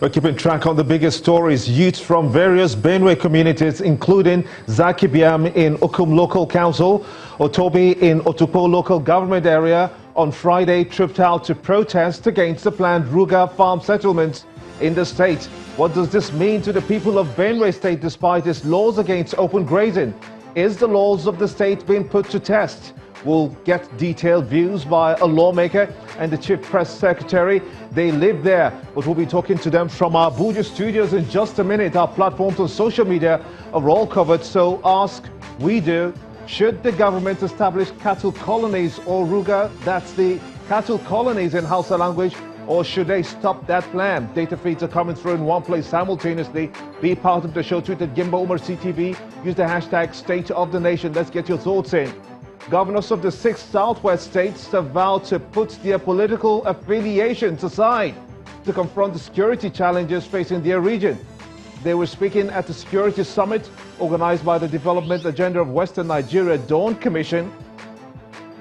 We're keeping track on the biggest stories. Youths from various Benue communities, including Zaki Biam in Ukum Local Council, Otobi in Otukpo Local Government Area, on Friday tripped out to protest against the planned Ruga farm settlements in the state. What does this mean to the people of Benue State despite its laws against open grazing? Is the laws of the state being put to test? We'll get detailed views by a lawmaker and the chief press secretary. They live there, but we'll be talking to them from our Abuja studios in just a minute. Our platforms on social media are all covered, so ask we do. Should the government establish cattle colonies or Ruga, that's the cattle colonies in Hausa language, or should they stop that plan? Data feeds are coming through in one place simultaneously. Be part of the show. Tweet at Gimba Umar CTV. Use the hashtag State of the Nation. Let's get your thoughts in. Governors of the 6 southwest states have vowed to put their political affiliations aside to confront the security challenges facing their region. They were speaking at the Security Summit organized by the Development Agenda of Western Nigeria Dawn Commission.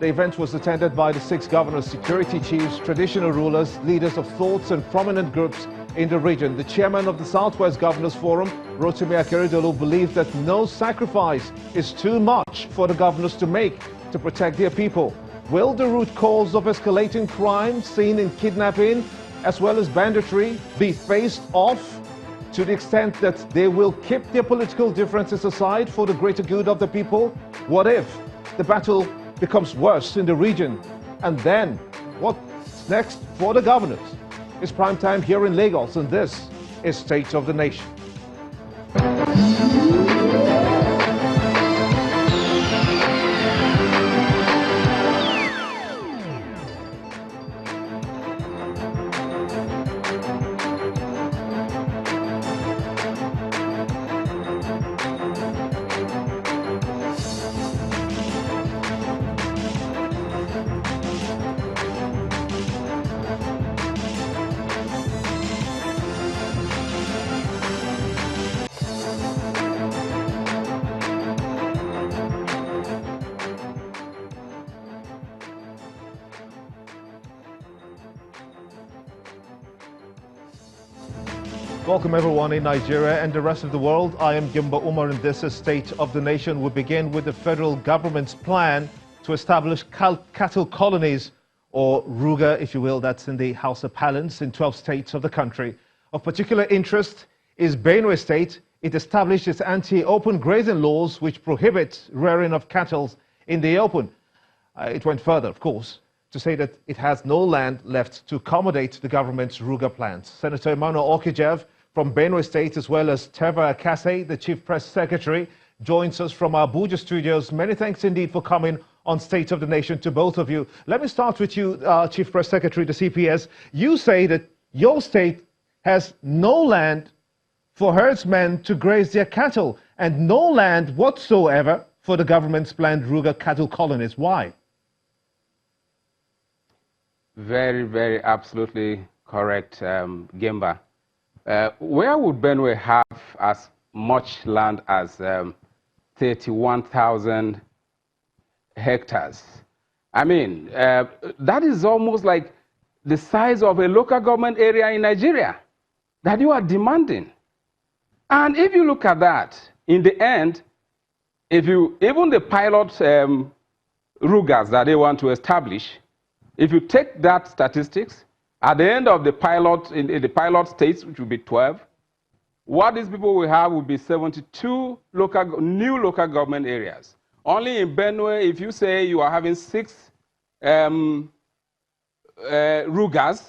The event was attended by the 6 governors, security chiefs, traditional rulers, leaders of thoughts and prominent groups in the region. The chairman of the Southwest Governors Forum, Rotimi Akeredolu, believes that no sacrifice is too much for the governors to make to protect their people. Will the root cause of escalating crime seen in kidnapping as well as banditry be faced off to the extent that they will keep their political differences aside for the greater good of the people? What if the battle becomes worse in the region? And then what's next for the governors? It's prime time here in Lagos, and this is State of the Nation. Welcome everyone in Nigeria and the rest of the world. I am Gimba Umar and this is State of the Nation. We begin with the federal government's plan to establish cattle colonies, or Ruga if you will, that's in the Hausa parlance, in 12 states of the country. Of particular interest is Benue State. It established its anti-open grazing laws which prohibit rearing of cattle in the open. It went further, of course, to say that it has no land left to accommodate the government's Ruga plans. Senator Emmanuel Okijev from Benue State, as well as Teva Akase, the Chief Press Secretary, joins us from our Abuja studios. Many thanks indeed for coming on State of the Nation to both of you. Let me start with you, Chief Press Secretary, the CPS. You say that your state has no land for herdsmen to graze their cattle and no land whatsoever for the government's planned Ruga cattle colonies. Why? Very, very absolutely correct, Gemba. Where would Benue have as much land as 31,000 hectares? I mean, that is almost like the size of a local government area in Nigeria that you are demanding. And if you look at that, in the end, even the pilot Rugas that they want to establish, if you take that statistics, at the end of the pilot, in the pilot states, which will be 12, what these people will have will be 72 new local government areas. Only in Benue, if you say you are having 6 Rugas,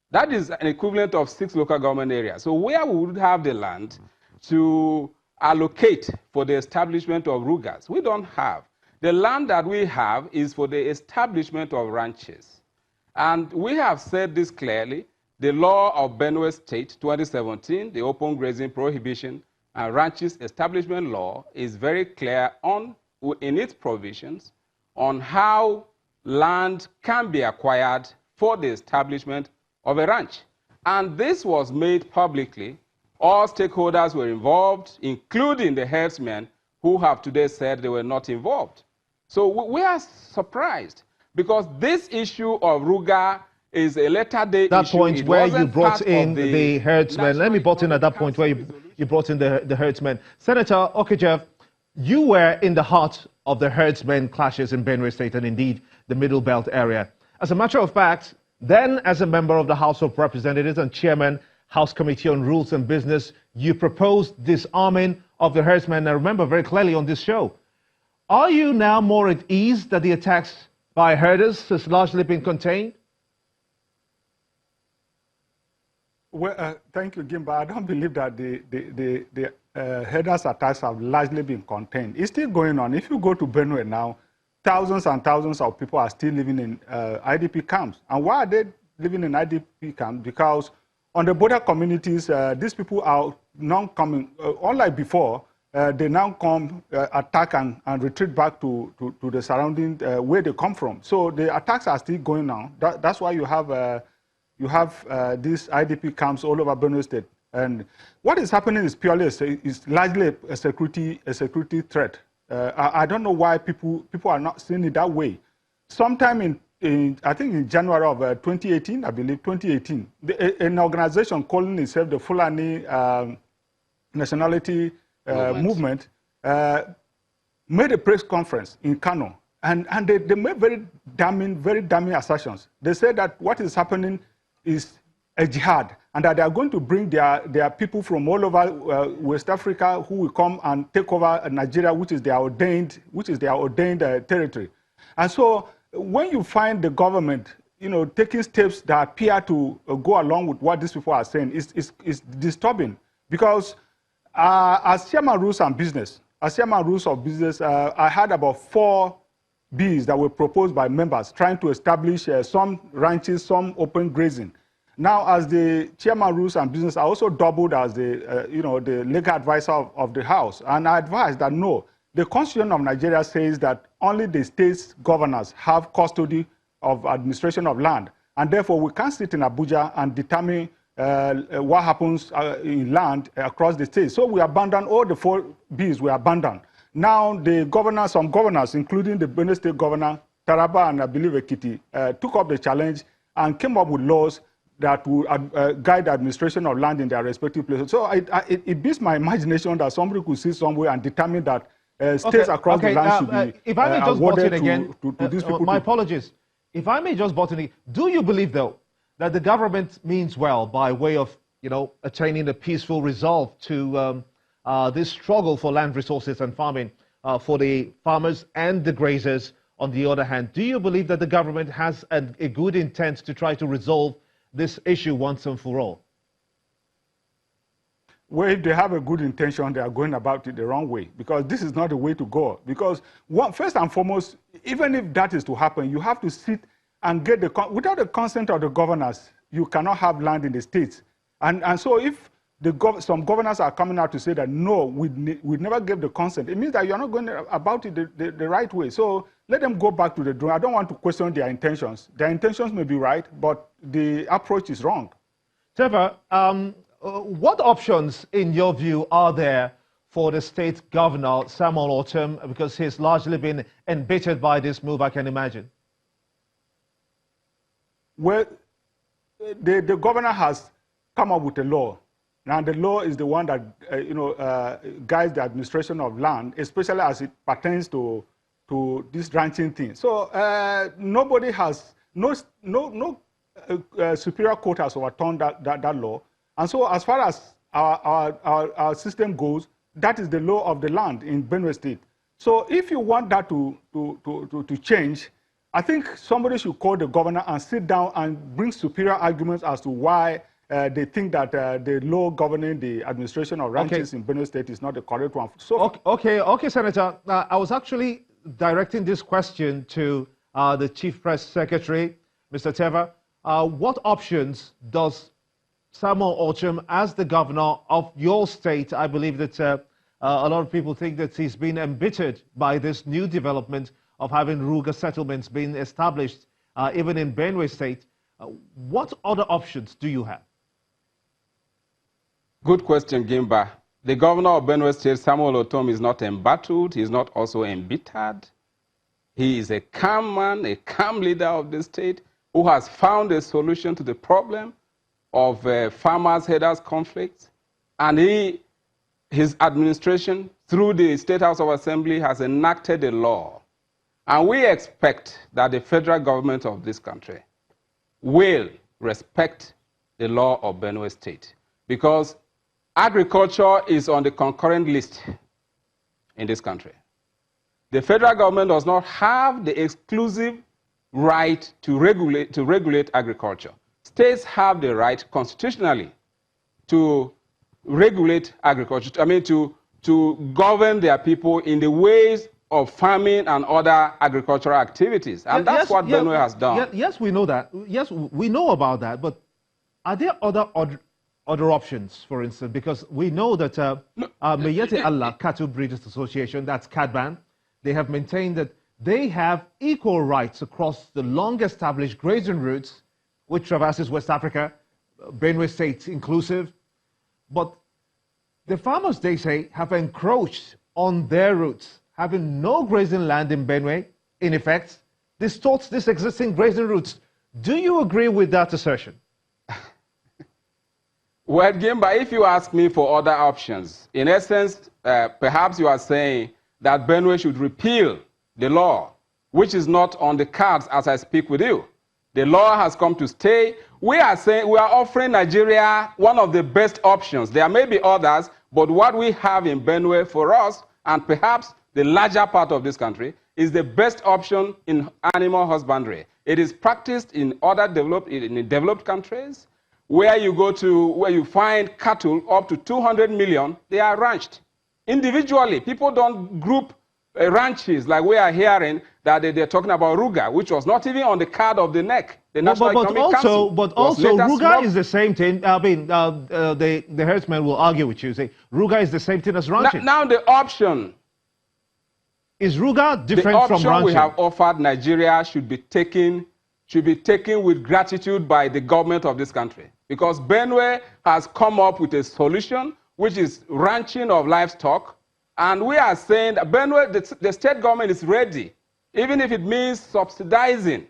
that is an equivalent of 6 local government areas. So where we would have the land to allocate for the establishment of Rugas? We don't have. The land that we have is for the establishment of ranches. And we have said this clearly. The law of Benue State 2017, the Open Grazing Prohibition and Ranches Establishment Law, is very clear in its provisions on how land can be acquired for the establishment of a ranch. And this was made publicly. All stakeholders were involved, including the herdsmen who have today said they were not involved. So we are surprised because this issue of Ruga is a later day that issue. point It where you wasn't brought part in of the herdsmen. Let me butt in at that point where you brought in the herdsmen. Senator Okejev, you were in the heart of the herdsmen clashes in Benue State and indeed the Middle Belt area. As a matter of fact, then as a member of the House of Representatives and chairman, House Committee on Rules and Business, you proposed disarming of the herdsmen. I remember very clearly on this show. Are you now more at ease that the attacks by herders has largely been contained? Well, thank you, Gimba. I don't believe that the herders' attacks have largely been contained. It's still going on. If you go to Benue now, thousands and thousands of people are still living in IDP camps. And why are they living in IDP camps? Because on the border communities, these people are now coming, unlike before, they now come, attack and retreat back to the surrounding where they come from. So the attacks are still going on. That's why you have these IDP camps all over Benue State. And what is happening is purely, is largely a security threat. I don't know why people are not seeing it that way. Sometime I think in January of 2018, I believe, 2018, an organization calling itself the Fulani Nationality Movement made a press conference in Kano. And they made very damning assertions. They said that what is happening is a jihad, and that they are going to bring their people from all over West Africa who will come and take over Nigeria, which is their ordained territory. And so when you find the government, taking steps that appear to go along with what these people are saying, is disturbing. Because as chairman rules of business, I had about 4 bills that were proposed by members trying to establish some ranches, some open grazing. Now, as the chairman rules and business, I also doubled as the legal advisor of the House, and I advised that no, the Constitution of Nigeria says that only the state's governors have custody of administration of land, and therefore we can't sit in Abuja and determine what happens in land across the state. So we abandoned all the 4 bills. We abandoned. Now the governors, some governors, including the Benue State governor, Taraba and I believe Ekiti, took up the challenge and came up with laws that will guide the administration of land in their respective places. So it beats my imagination that somebody could sit somewhere and determine that states across the land should be if I may just awarded again, to these people. My apologies. If I may just butt in, do you believe, though, that the government means well by way of, attaining a peaceful resolve to this struggle for land resources and farming for the farmers and the grazers on the other hand? Do you believe that the government has a good intent to try to resolve this issue once and for all? Well, if they have a good intention, they are going about it the wrong way, because this is not the way to go. Because first and foremost, even if that is to happen, you have to sit and get without the consent of the governors, you cannot have land in the states. And so if some governors are coming out to say that no, we never gave the consent, it means that you're not going about it the right way. So let them go back to the drawing. I don't want to question their intentions. Their intentions may be right, but the approach is wrong. Teva, what options, in your view, are there for the state governor, Samuel Ortom, because he's largely been embittered by this move, I can imagine? Well, the governor has come up with a law. Now, the law is the one that guides the administration of land, especially as it pertains to this ranching thing. So nobody has, no superior court has overturned that law. And so as far as our system goes, that is the law of the land in Benue State. So if you want that to change, I think somebody should call the governor and sit down and bring superior arguments as to why they think that the law governing the administration of ranches in Benue State is not the correct one. So, okay, Senator. I was actually directing this question to the Chief Press Secretary, Mr. Teva. What options does Samuel Ortom, as the governor of your state, I believe that a lot of people think that he's been embittered by this new development of having Ruga settlements being established, even in Benue State. What other options do you have? Good question, Gimba. The governor of Benue State, Samuel Ortom, is not embattled. He's not also embittered. He is a calm man, a calm leader of the state. who has found a solution to the problem of farmers-herders conflicts, and his administration, through the State House of Assembly, has enacted a law. And we expect that the federal government of this country will respect the law of Benue State, because agriculture is on the concurrent list in this country. The federal government does not have the exclusive right to regulate agriculture. States have the right constitutionally to regulate agriculture, to govern their people in the ways of farming and other agricultural activities. And that's what Benue has done. Yes, we know that. Yes, we know about that. But are there other options, for instance? Because we know that Meyete Allah Cattle Breeders Association, that's CADBAN, they have maintained that they have equal rights across the long-established grazing routes, which traverses West Africa, Benue State inclusive. But the farmers, they say, have encroached on their routes, having no grazing land in Benue. In effect, distorts these existing grazing routes. Do you agree with that assertion? Well, Gimba, if you ask me for other options, in essence, perhaps you are saying that Benue should repeal the law, which is not on the cards as I speak with you. The law has come to stay. We are offering Nigeria one of the best options. There may be others, but what we have in Benue for us, and perhaps the larger part of this country, is the best option in animal husbandry. It is practiced in other developed countries, where you go to, where you find cattle up to 200 million, they are ranched individually. People don't group ranches like we are hearing that they're talking about Ruga, which was not even on the card of the NEC, the National Economic Council. But also, Ruga is the same thing. I mean, the herdsmen will argue with you, say Ruga is the same thing as ranching. Now the option is Ruga different from ranching? The option we have offered Nigeria should be taken with gratitude by the government of this country, because Benue has come up with a solution, which is ranching of livestock. And we are saying that Benue, the state government is ready, even if it means subsidizing,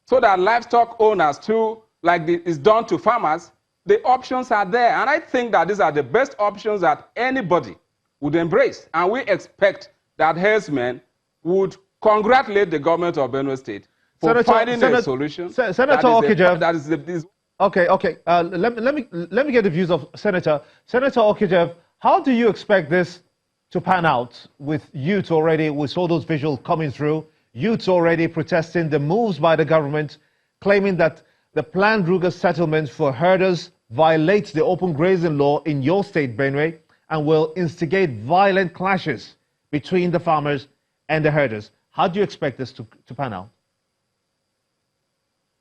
so that livestock owners too, like is done to farmers, the options are there. And I think that these are the best options that anybody would embrace. And we expect that herdsmen would congratulate the government of Benue State for finding a solution. Senator Okijev. Okay. Let me get the views of Senator Okijev. How do you expect this to pan out with youth already? We saw those visuals coming through. Youths already protesting the moves by the government, claiming that the planned Ruga settlement for herders violates the open grazing law in your state, Benue, and will instigate violent clashes between the farmers and the herders. How do you expect this to pan out?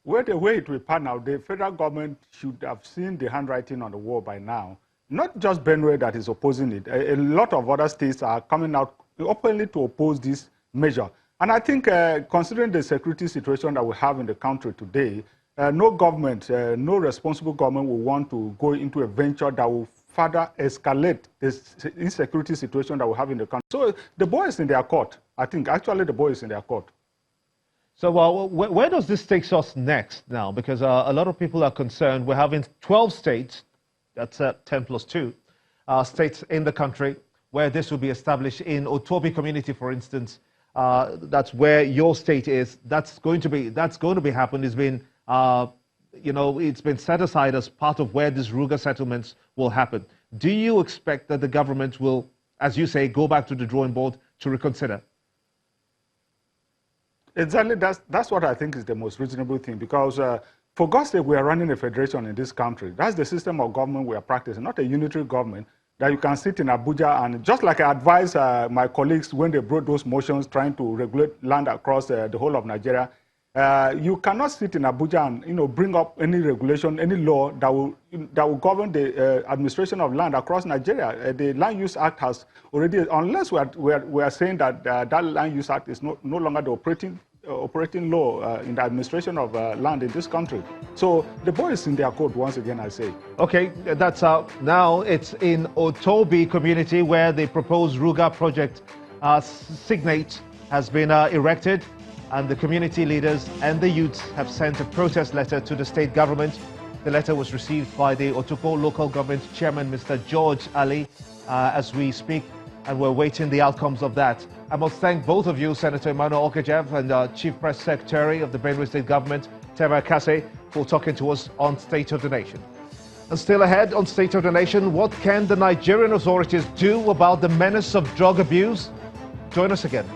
Well, the way it will pan out, the federal government should have seen the handwriting on the wall by now. Not just Benue that is opposing it. A lot of other states are coming out openly to oppose this measure. And I think considering the security situation that we have in the country today, no government, no responsible government will want to go into a venture that will further escalate this insecurity situation that we have in the country. So the ball is in their court. I think actually the ball is in their court. So where does this take us next now? Because a lot of people are concerned. We're having 12 states, that's 10 plus 2, states in the country where this will be established. In Otobi community, for instance, that's where your state is. That's going to be happening. It's been, it's been set aside as part of where these Ruga settlements will happen. Do you expect that the government will, as you say, go back to the drawing board to reconsider? Exactly, that's what I think is the most reasonable thing, because for God's sake, we are running a federation in this country. That's the system of government we are practicing, not a unitary government that you can sit in Abuja and, just like I advised my colleagues when they brought those motions trying to regulate land across the whole of Nigeria, you cannot sit in Abuja and bring up any regulation, any law that will govern the administration of land across Nigeria. The Land Use Act has already, unless we are saying that that Land Use Act is no longer the operating law in the administration of land in this country. So the ball is in their court once again, I say. Okay, that's out. Now it's in Otobi community where the proposed Ruga project signate has been erected. and the community leaders and the youths have sent a protest letter to the state government. The letter was received by the Otukpo local government chairman, Mr. George Ali, as we speak, and we're waiting the outcomes of that. I must thank both of you, Senator Emmanuel Okajev and Chief Press Secretary of the Benue State Government, Tema Kase, for talking to us on State of the Nation. And still ahead on State of the Nation, what can the Nigerian authorities do about the menace of drug abuse? Join us again.